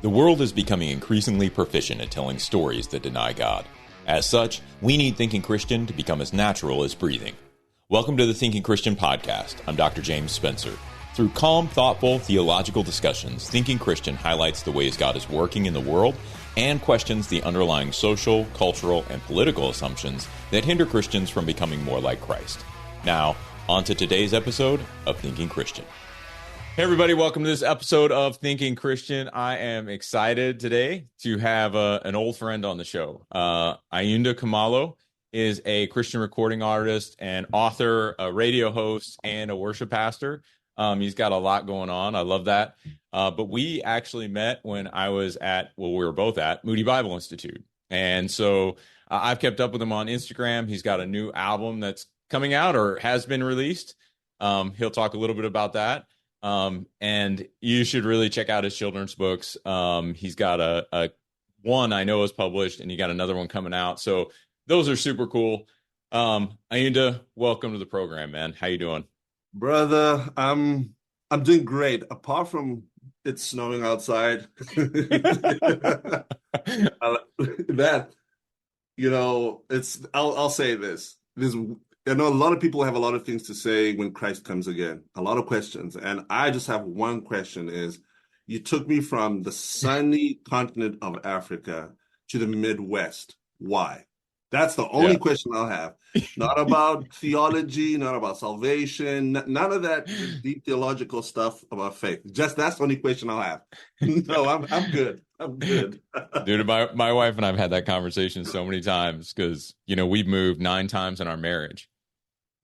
The world is becoming increasingly proficient at telling stories that deny God. As such, we need Thinking Christian to become as natural as breathing. Welcome to the Thinking Christian podcast. I'm Dr. James Spencer. Through calm, thoughtful, theological discussions, Thinking Christian highlights the ways God is working in the world and questions the underlying social, cultural, and political assumptions that hinder Christians from becoming more like Christ. Now, on to today's episode of Thinking Christian. Hey everybody, welcome to this episode of Thinking Christian. I am excited today to have an old friend on the show. Ayanda Khumalo is a Christian recording artist and author, a radio host, and a worship pastor. He's got a lot going on. I love that. But we actually met when I was we were both at Moody Bible Institute. And so I've kept up with him on Instagram. He's got a new album that's coming out or has been released. He'll talk a little bit about that. And you should really check out his children's books. He's got a one I know is published, and you got another one coming out. So those are super cool. Ayanda, welcome to the program, man. How you doing? Brother, I'm doing great. Apart from it's snowing outside. I'll say this. I know a lot of people have a lot of things to say when Christ comes again, a lot of questions. And I just have one question is, you took me from the sunny continent of Africa to the Midwest. Why? That's the only question I'll have. Not about theology, not about salvation, none of that deep theological stuff about faith. Just that's the only question I'll have. No, I'm good. I'm good. Dude, my wife and I have had that conversation so many times because, we've moved 9 times in our marriage.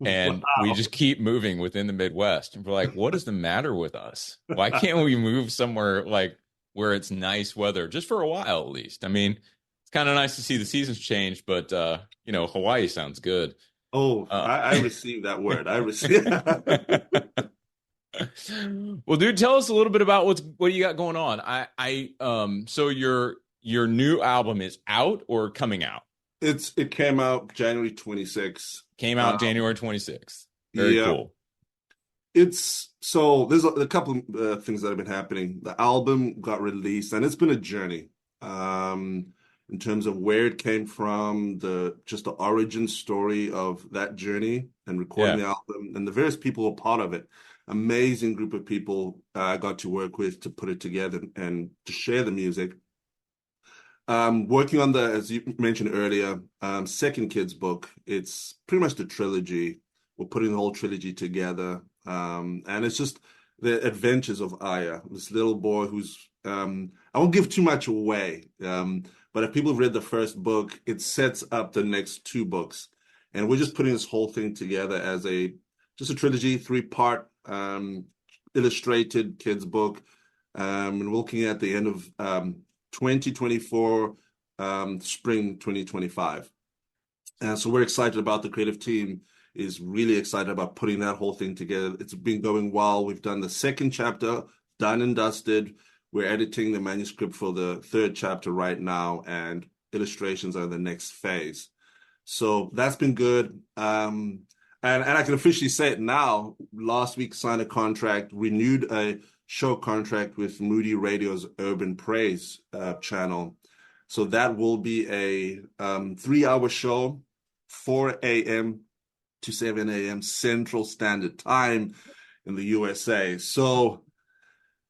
And we just keep moving within the Midwest. And we're like, what is the matter with us? Why can't we move somewhere like where it's nice weather, just for a while at least? I mean, it's kind of nice to see the seasons change, but Hawaii sounds good. Oh, I received that word. I received. Well, dude, tell us a little bit about what you got going on. So your new album is out or coming out? It came out January 26th. Came out January 26th. Very cool. There's a couple of things that have been happening. The album got released, and it's been a journey in terms of where it came from, the origin story of that journey and recording the album, and the various people who are part of it. Amazing group of people I got to work with to put it together and to share the music. Working on as you mentioned earlier, second kid's book. It's pretty much the trilogy. We're putting the whole trilogy together. And it's just the adventures of Aya, this little boy who's, I won't give too much away. But if people have read the first book, it sets up the next 2 books. And we're just putting this whole thing together as a trilogy, 3-part, illustrated kids book. And we're looking at the end of, 2024, spring 2025. And so we're excited about the creative team is really excited about putting that whole thing together. It's been going well. We've done the 2nd chapter, done and dusted. We're editing the manuscript for the 3rd chapter right now, and illustrations are the next phase. So that's been good. And I can officially say it now. Last week signed a contract, renewed a show contract with Moody Radio's Urban Praise channel. So that will be a 3-hour show, 4 a.m. to 7 a.m. Central Standard Time in the USA. So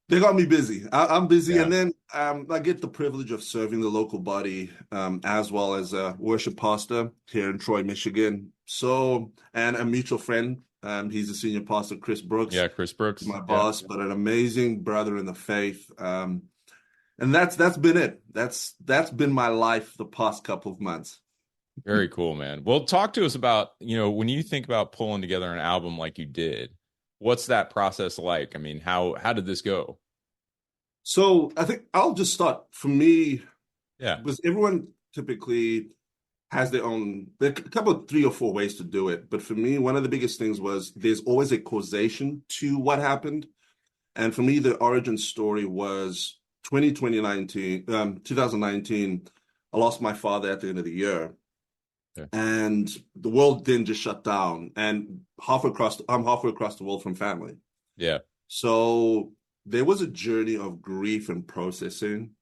they got me busy. I'm busy. Yeah. And then I get the privilege of serving the local body as well as a worship pastor here in Troy, Michigan. So, and a mutual friend. He's the senior pastor, Chris Brooks. Yeah, Chris Brooks. My boss, but an amazing brother in the faith. And that's been it. That's been my life the past couple of months. Very cool, man. Well, talk to us about, when you think about pulling together an album like you did, what's that process like? I mean, how did this go? So I think I'll just start. For me, because everyone typically has there are a couple of 3 or 4 ways to do it. But for me, one of the biggest things was there's always a causation to what happened. And for me, the origin story was 2019. I lost my father at the end of the year. Okay. And the world didn't just shut down. And I'm halfway across the world from family. Yeah. So there was a journey of grief and processing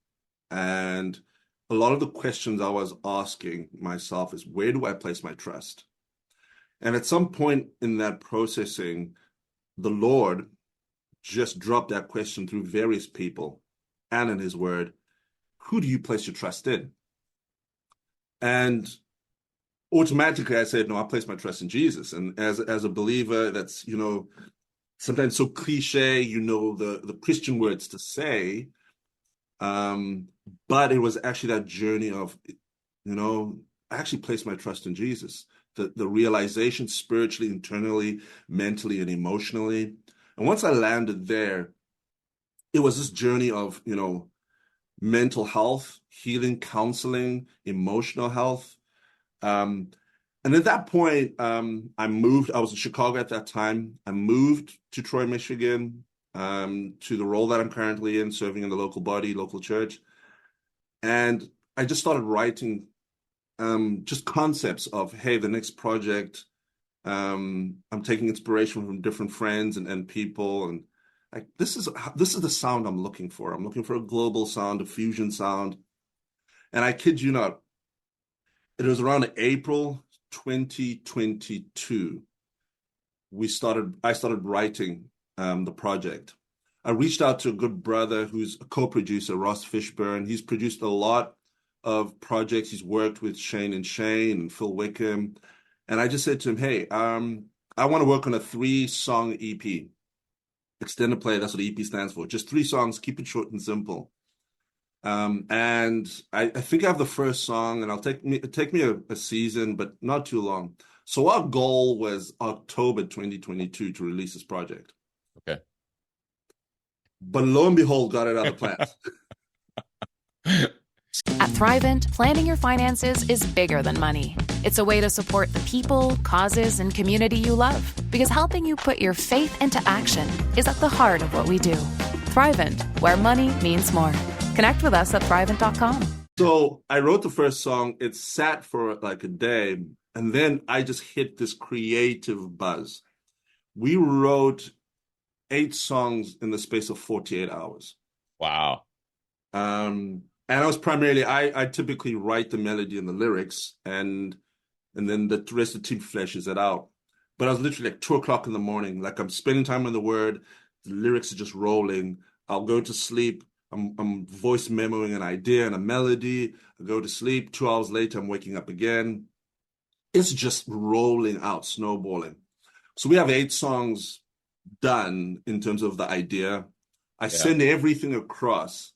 And a lot of the questions I was asking myself is, where do I place my trust? And at some point in that processing, the Lord just dropped that question through various people and in his word. Who do you place your trust in? And automatically I said, no, I place my trust in Jesus. And as a believer, that's, sometimes so cliche, the Christian words to say, but it was actually that journey of, I actually placed my trust in Jesus. The realization spiritually, internally, mentally, and emotionally. And once I landed there, it was this journey of, mental health, healing, counseling, emotional health. And at that point, I moved. I was in Chicago at that time. I moved to Troy, Michigan, to the role that I'm currently in, serving in the local body, local church. And I just started writing just concepts of, hey, the next project. I'm taking inspiration from different friends and people, and like this is the sound I'm looking for. I'm looking for a global sound, a fusion sound. And I kid you not, it was around April 2022. I started writing the project. I reached out to a good brother who's a co-producer, Ross Fishburne. He's produced a lot of projects. He's worked with Shane and Phil Wickham. And I just said to him, hey, I want to work on a 3-song EP. Extended play, that's what EP stands for. Just 3 songs, keep it short and simple. And I think I have the first song, and it'll take me a season, but not too long. So our goal was October 2022 to release this project. Okay. But lo and behold, got it out of the plans. At Thrivent, planning your finances is bigger than money. It's a way to support the people, causes, and community you love. Because helping you put your faith into action is at the heart of what we do. Thrivent, where money means more. Connect with us at Thrivent.com. So I wrote the first song. It sat for like a day, and then I just hit this creative buzz. We wrote 8 songs in the space of 48 hours. Wow. And I was primarily, I typically write the melody and the lyrics, and then the rest of the team fleshes it out. But I was literally like 2:00 in the morning, like I'm spending time on the word, the lyrics are just rolling. I'll go to sleep. I'm voice memoing an idea and a melody. I go to sleep. 2 hours later, I'm waking up again. It's just rolling out, snowballing. So we have 8 songs done in terms of the idea. I send everything across,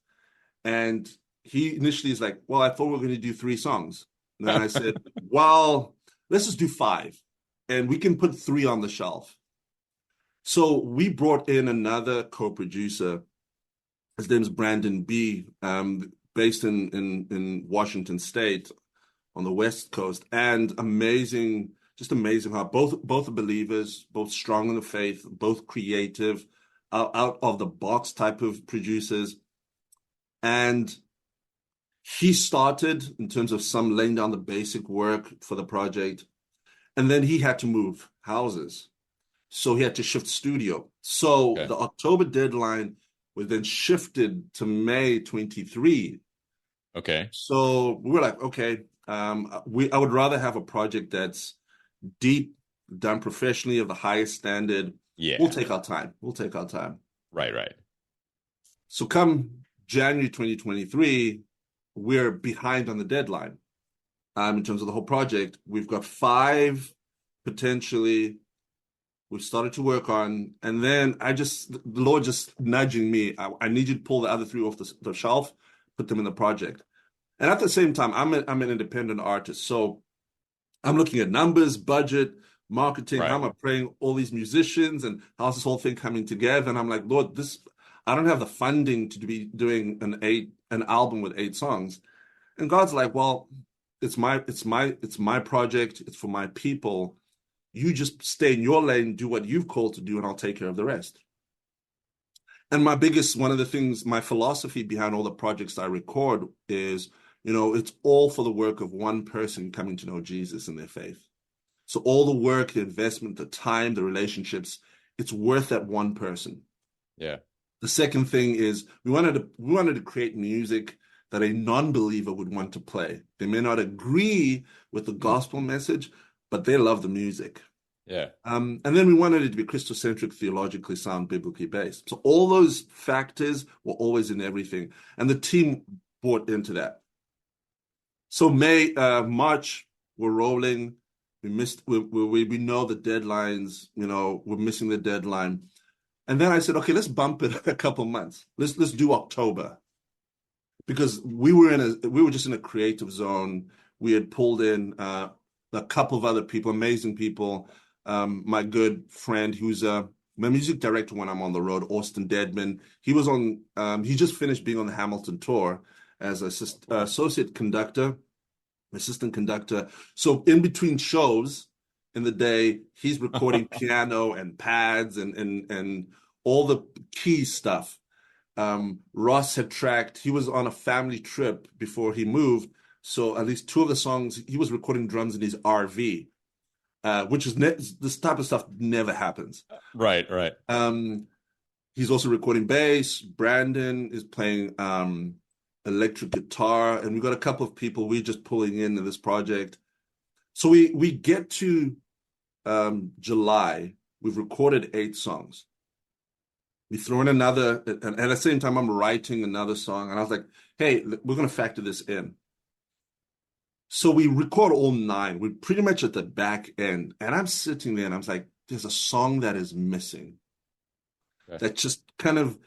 and he initially is like, well, I thought we were going to do 3 songs. And then I said, well, let's just do 5, and we can put 3 on the shelf. So we brought in another co-producer. His name is Brandon B., based in Washington State on the West Coast. And amazing how both are believers, both strong in the faith, both creative, out of the box type of producers. And he started in terms of some laying down the basic work for the project. And then he had to move houses. So he had to shift studio. So the October deadline was then shifted to May 23. Okay. So we were like, okay, I would rather have a project that's deep, done professionally, of the highest standard. Yeah. We'll take our time. Right. So come January 2023, we're behind on the deadline. In terms of the whole project, we've got 5 potentially we've started to work on, and then the Lord just nudging me, I need you to pull the other 3 off the shelf, put them in the project. And at the same time, I'm an independent artist, so I'm looking at numbers, budget, marketing, how am I paying all these musicians, and how's this whole thing coming together? And I'm like, Lord, I don't have the funding to be doing an album with 8 songs. And God's like, well, it's my project, it's for my people. You just stay in your lane, do what you've called to do, and I'll take care of the rest. And one of the things, my philosophy behind all the projects I record is, it's all for the work of one person coming to know Jesus in their faith. So all the work, the investment, the time, the relationships, it's worth that one person. Yeah. The second thing is we wanted to create music that a non-believer would want to play. They may not agree with the gospel message, but they love the music. Yeah. And then we wanted it to be Christocentric, theologically sound, biblically based. So all those factors were always in everything. And the team bought into that. So March, we're rolling. We know the deadlines, we're missing the deadline. And then I said, okay, let's bump it a couple months. Let's do October. Because we were just in a creative zone. We had pulled in a couple of other people, amazing people. My good friend, who's my music director when I'm on the road, Austin Deadman. He just finished being on the Hamilton tour as associate conductor, assistant conductor. So in between shows in the day, he's recording piano and pads and all the key stuff. Ross he was on a family trip before he moved. So at least 2 of the songs, he was recording drums in his RV. Which is this type of stuff never happens. Right. He's also recording bass. Brandon is playing electric guitar, and we've got a couple of people we're just pulling into this project. So we get to July. We've recorded 8 songs. We throw in another, and at the same time, I'm writing another song, and I was like, "Hey, we're going to factor this in." So we record all 9. We're pretty much at the back end. And I'm sitting there and I'm like, there's a song that is missing. Okay. That just kind of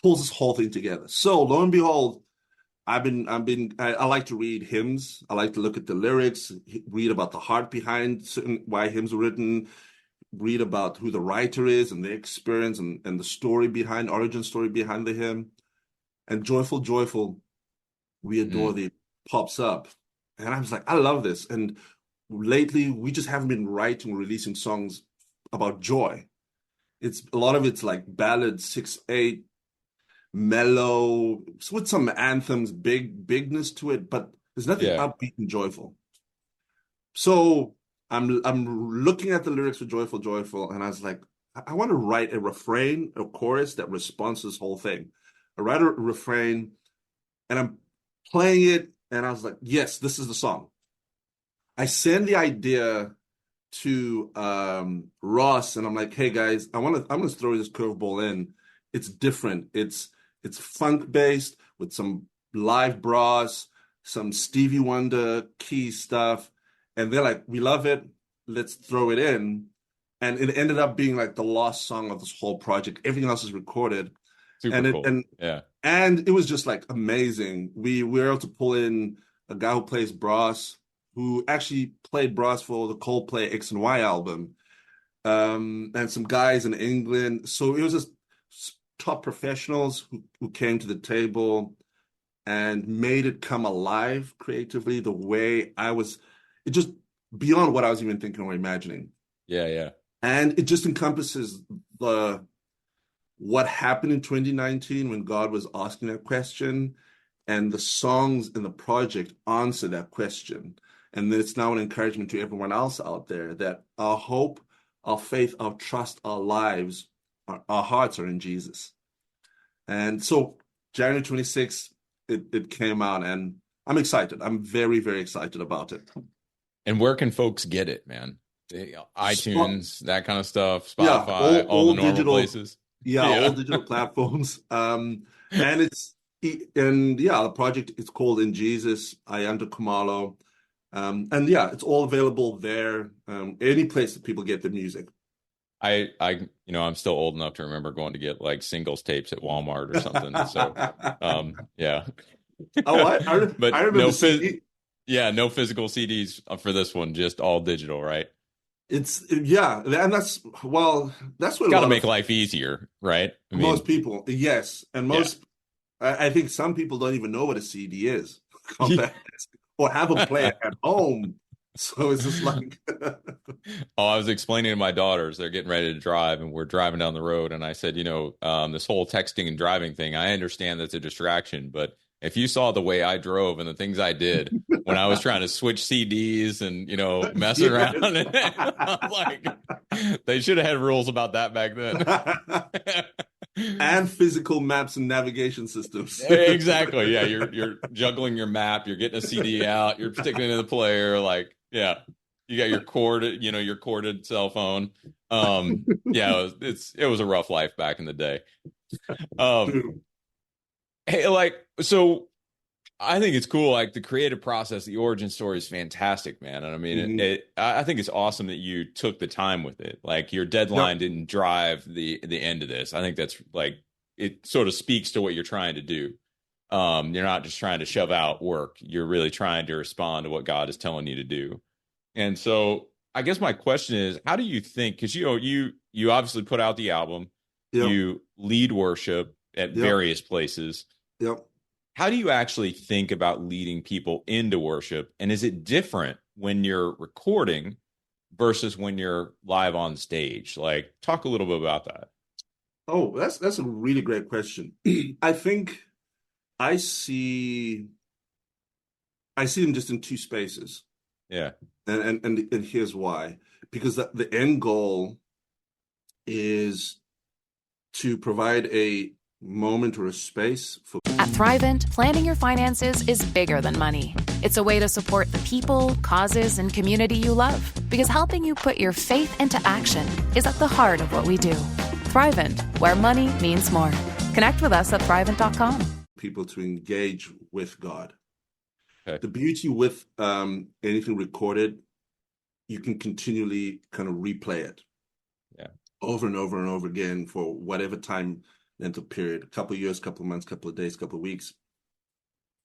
pulls this whole thing together. So lo and behold, I like to read hymns. I like to look at the lyrics, read about the heart behind why hymns were written, read about who the writer is and their experience and the origin story behind the hymn. And Joyful, Joyful, We Adore Thee pops up. And I was like, I love this. And lately, we just haven't been writing or releasing songs about joy. A lot of it's like ballads, 6/8, mellow, with some anthems, bigness to it, but there's nothing upbeat and joyful. So I'm looking at the lyrics for Joyful, Joyful, and I was like, I want to write a refrain, a chorus that responds to this whole thing. I write a refrain, and I'm playing it. And I was like, yes, this is the song. I send the idea to Ross, and I'm like, hey guys, I'm gonna throw this curveball in. It's different. It's funk based with some live brass, some Stevie Wonder key stuff. And they're like, we love it. Let's throw it in. And it ended up being like the last song of this whole project. Everything else is recorded. Super cool. And it was just like amazing. We were able to pull in a guy who plays brass, who actually played brass for the Coldplay X and Y album, and some guys in England. So it was just top professionals who came to the table and made it come alive creatively the way it just beyond what I was even thinking or imagining. Yeah. And it just encompasses what happened in 2019 when God was asking that question, and the songs in the project answer that question. And then it's now an encouragement to everyone else out there that our hope, our faith, our trust, our lives, our hearts are in Jesus. And so January 26th, it came out, and I'm excited. I'm very, very excited about it. And where can folks get it, man? iTunes, that kind of stuff, Spotify, all the normal digital places. All digital platforms. The project is called In Jesus, Ayanda Khumalo. It's all available there. Any place that people get the music. I'm still old enough to remember going to get like singles tapes at Walmart or something. So, yeah. But I remember no physical CDs for this one, just all digital, right? And that's what got to make life easier, right? Most people, yes, and I think some people don't even know what a CD is, or have a player at home. So it's just like, I was explaining to my daughters, they're getting ready to drive, and we're driving down the road, and I said, this whole texting and driving thing, I understand that's a distraction, but if you saw the way I drove and the things I did when I was trying to switch CDs and, mess around, I'm like, they should have had rules about that back then. and physical maps and navigation systems. Exactly. Yeah, you're juggling your map, you're getting a CD out, you're sticking it in the player, like, yeah. You got your corded, your corded cell phone. Yeah, it was a rough life back in the day. Um, hey, like, so I think it's cool. Like the creative process, the origin story is fantastic, man. And I mean, Mhm. I think it's awesome that you took the time with it. Like your Yep. deadline didn't drive the end of this. I think that's like it sort of speaks to what you're trying to do. You're not just trying to shove out work. You're really trying to respond to what God is telling you to do. And so, I guess my question is, how do you think? Because you obviously put out the album, Yep. you lead worship at Yep. various places. Yep. How do you actually think about leading people into worship? And is it different when you're recording versus when you're live on stage? Like, talk a little bit about that. Oh, that's a really great question. I think I see I see them just in two spaces. Yeah. And here's why. Because the end goal is to provide a moment or a space for At Thrivent, planning your finances is bigger than money. It's a way to support the people, causes, and community you love. Because helping you put your faith into action is at the heart of what we do. Thrivent, where money means more. Connect with us at thrivent.com. people to engage with God. Okay. The beauty with anything recorded, you can continually kind of replay it Yeah. over and over and over again for whatever time length of period, a couple of years, couple of months, couple of days, couple of weeks.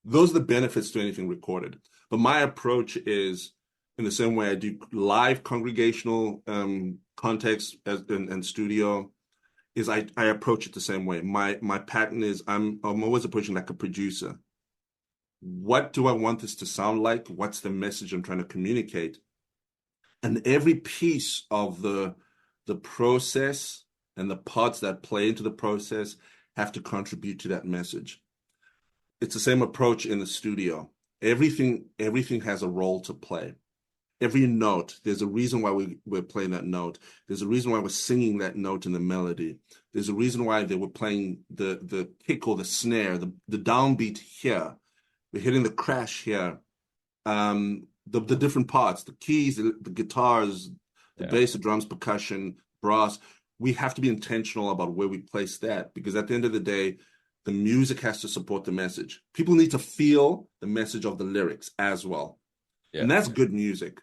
Those are the benefits to anything recorded. But my approach is in the same way I do live congregational context and studio, is I approach it the same way. My pattern is I'm always approaching like a producer. What do I want this to sound like? What's the message I'm trying to communicate? And every piece of the process and the parts that play into the process have to contribute to that message. It's the same approach in the studio. Everything has a role to play. Every note, there's a reason why we're playing that note. There's a reason why we're singing that note in the melody. There's a reason why they were playing the kick or the snare, the downbeat here. We're hitting the crash here. The different parts, the keys, the guitars, the Yeah. bass, the drums, percussion, brass. We have to be intentional about where we place that, because at the end of the day, the music has to support the message. People need to feel the message of the lyrics as well. Yeah. And that's good music.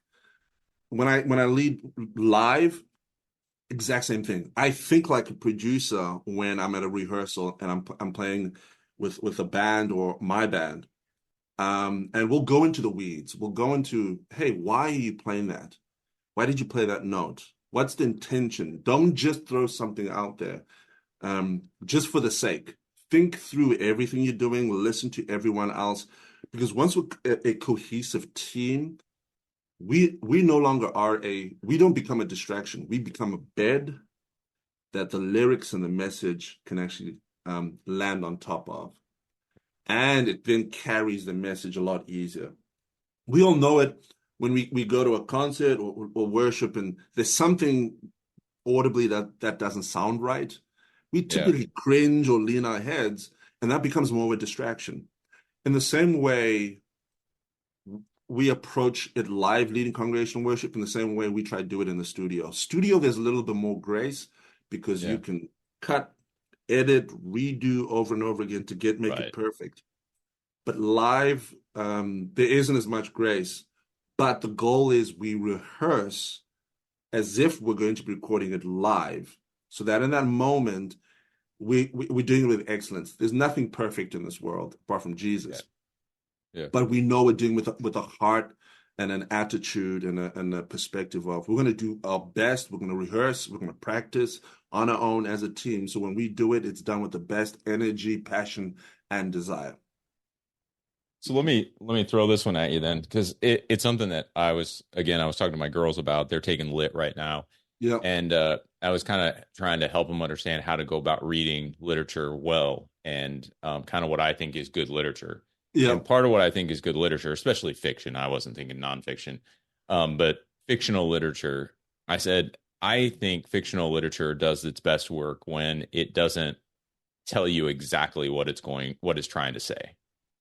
When I lead live, exact same thing. I think like a producer when I'm at a rehearsal and I'm playing with a band or my band. And we'll go into the weeds. We'll go into, hey, why are you playing that? Why did you play that note? What's the intention? Don't just throw something out there just for the sake. Think through everything you're doing. Listen to everyone else. Because once we're a cohesive team, we no longer we don't become a distraction. We become a bed that the lyrics and the message can actually land on top of. And it then carries the message a lot easier. We all know it when we go to a concert or worship and there's something audibly that doesn't sound right. We Yeah. typically cringe or lean our heads, and that becomes more of a distraction. In the same way, we approach it live leading congregational worship in the same way we try to do it in the studio. Studio, there's a little bit more grace because Yeah. you can cut, edit, redo over and over again to make Right. it perfect. But live, there isn't as much grace. But the goal is we rehearse as if we're going to be recording it live, so that in that moment, we're doing it with excellence. There's nothing perfect in this world apart from Jesus. Yeah. But we know we're doing with a heart and an attitude and a perspective of we're going to do our best. We're going to rehearse. We're going to practice on our own as a team. So when we do it, it's done with the best energy, passion, and desire. So let me throw this one at you then, because it's something that I was talking to my girls about. They're taking lit right now, Yeah. and I was kind of trying to help them understand how to go about reading literature well, and kind of what I think is good literature. Yeah. And part of what I think is good literature, especially fiction, I wasn't thinking nonfiction, but fictional literature. I said I think fictional literature does its best work when it doesn't tell you exactly what it's trying to say.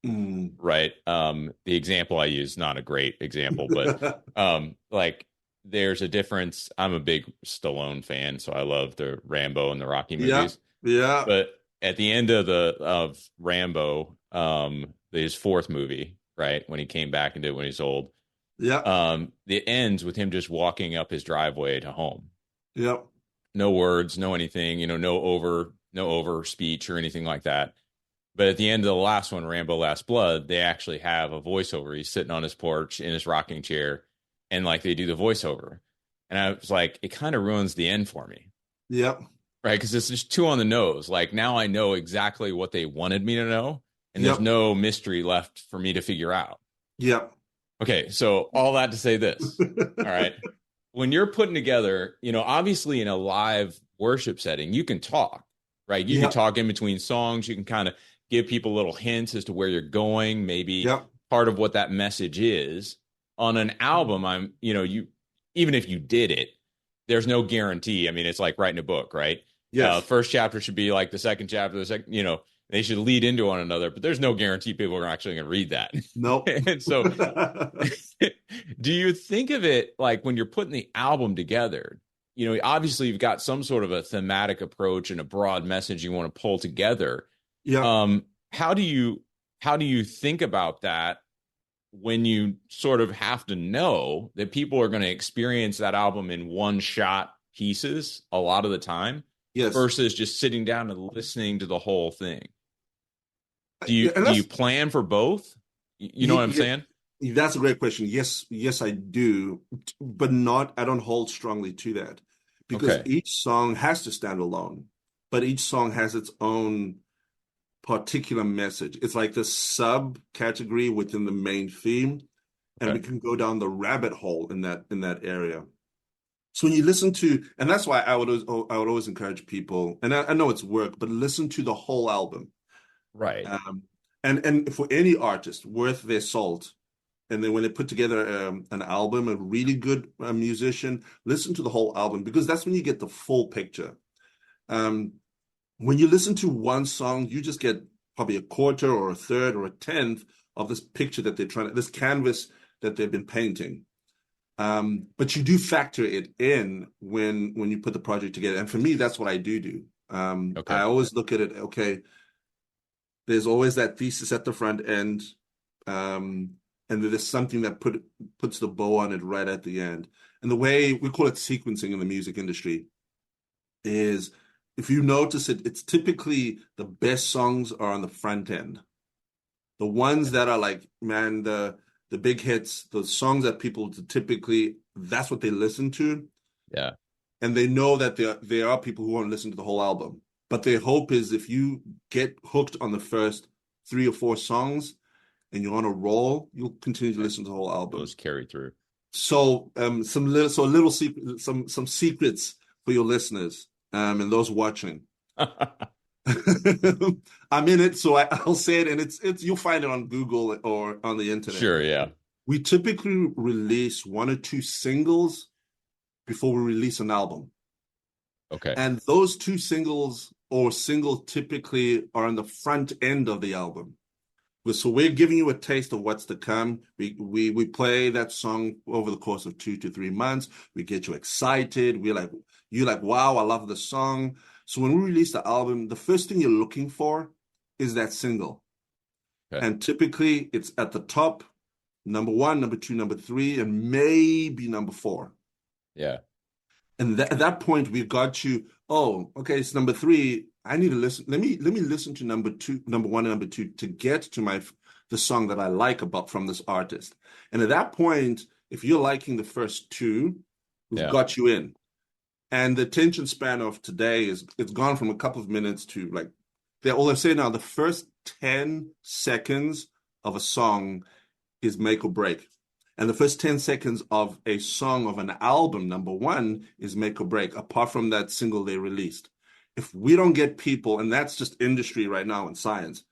Mm. Right. The example I use, not a great example, but like there's a difference. I'm a big Stallone fan, so I love the Rambo and the Rocky Yeah, movies. yeah, But at the end of Rambo, his fourth movie, right, when he came back and did it when he's old, yeah, it ends with him just walking up his driveway to home. yeah, No words, no anything, no over speech or anything like that. But at the end of the last one, Rambo Last Blood, they actually have a voiceover. He's sitting on his porch in his rocking chair, and like they do the voiceover. And I was like, it kind of ruins the end for me. yeah, Right. Because it's just too on the nose. Like now I know exactly what they wanted me to know, and there's yeah, no mystery left for me to figure out. yeah. Okay. So all that to say this. All right. When you're putting together, obviously in a live worship setting, you can talk, right? You can Yeah, talk in between songs. You can kind of give people little hints as to where you're going, maybe yeah, part of what that message is. On an album, even if you did it, there's no guarantee. I mean, it's like writing a book, right? yes. First chapter should be like the second chapter, the second, they should lead into one another, but there's no guarantee people are actually going to read that. Nope. And so do you think of it like when you're putting the album together, obviously you've got some sort of a thematic approach and a broad message you want to pull together. Yeah. How do you think about that when you sort of have to know that people are going to experience that album in one shot pieces a lot of the time Yes. versus just sitting down and listening to the whole thing? Do Yeah, and you plan for both? You know what I'm saying? That's a great question. Yes, yes, I do, but I don't hold strongly to that because Okay. each song has to stand alone, but each song has its own particular message. It's like the subcategory within the main theme, and we Okay. can go down the rabbit hole in that area. So when you listen to, and that's why I would always encourage people, and I know it's work, but listen to the whole album. Right. Um, and for any artist worth their salt, and then when they put together an album, a really good musician, listen to the whole album because that's when you get the full picture. Um, when you listen to one song, you just get probably a quarter or a third or a tenth of this picture that this canvas that they've been painting. But you do factor it in when you put the project together. And for me, that's what I do. Okay. I always look at it, okay, there's always that thesis at the front end. And there's something that puts the bow on it right at the end. And the way we call it sequencing in the music industry is, if you notice it, it's typically the best songs are on the front end. The ones that are like, man, the big hits, the songs that people typically, that's what they listen to. Yeah. And they know that there are people who want to listen to the whole album. But their hope is if you get hooked on the first 3 or 4 songs, and you're on a roll, you'll continue to listen to the whole album. Those carry through. So some secrets for your listeners and those watching. I'm in it, so I'll say it, and it's you'll find it on Google or on the internet. Sure, yeah. We typically release 1 or 2 singles before we release an album. Okay. And those 2 singles or single typically are on the front end of the album. So we're giving you a taste of what's to come. We play that song over the course of 2 to 3 months. We get you excited. You're like, wow, I love the song. So when we release the album, the first thing you're looking for is that single. Okay. And typically it's at the top, number 1, number 2, number 3, and maybe number 4. Yeah. And at that point, we've got you, oh, okay, it's number 3. I need to listen. Let me listen to number 1 and number 2 to get to the song that I like from this artist. And at that point, if you're liking the first 2, we've got you in. And the attention span of today it's gone from a couple of minutes to like they say now the first 10 seconds of a song is make or break. And the first 10 seconds of a song of an album, number 1, is make or break, apart from that single they released. If we don't get people, and that's just industry right now in science,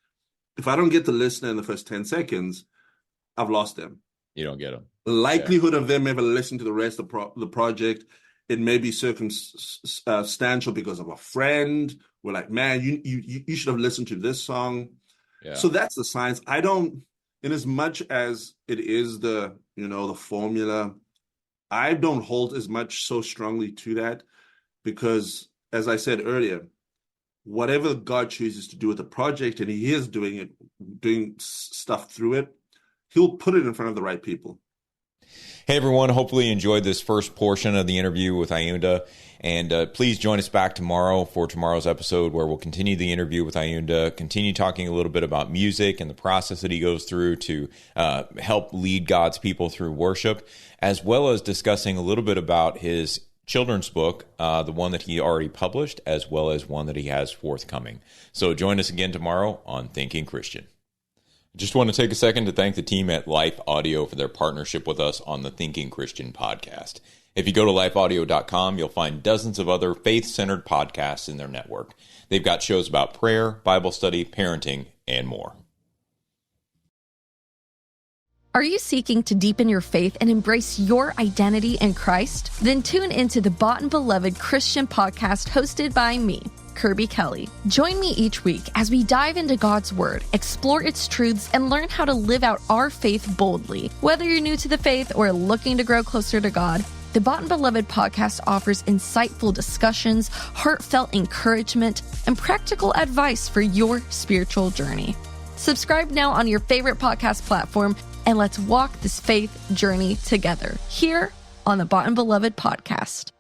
if I don't get the listener in the first 10 seconds, I've lost them. You don't get them. The likelihood of them ever listening to the rest of the project, it may be circumstantial because of a friend were like, man, you should have listened to this song. Yeah. So that's the science. I don't, in as much as it is the formula, I don't hold as much so strongly to that, because as I said earlier, whatever God chooses to do with the project, and he is doing stuff through it, he'll put it in front of the right people. Hey, everyone. Hopefully you enjoyed this first portion of the interview with Ayanda. And please join us back tomorrow for tomorrow's episode, where we'll continue the interview with Ayanda, continue talking a little bit about music and the process that he goes through to help lead God's people through worship, as well as discussing a little bit about his children's book, the one that he already published, as well as one that he has forthcoming. So join us again tomorrow on Thinking Christian. Just want to take a second to thank the team at Life Audio for their partnership with us on the Thinking Christian podcast. If you go to lifeaudio.com, you'll find dozens of other faith-centered podcasts in their network. They've got shows about prayer, Bible study, parenting, and more. Are you seeking to deepen your faith and embrace your identity in Christ? Then tune into the Bought and Beloved Christian podcast hosted by me, Kirby Kelly. Join me each week as we dive into God's Word, explore its truths, and learn how to live out our faith boldly. Whether you're new to the faith or looking to grow closer to God, the Bought and Beloved podcast offers insightful discussions, heartfelt encouragement, and practical advice for your spiritual journey. Subscribe now on your favorite podcast platform, and let's walk this faith journey together here on the Bought and Beloved podcast.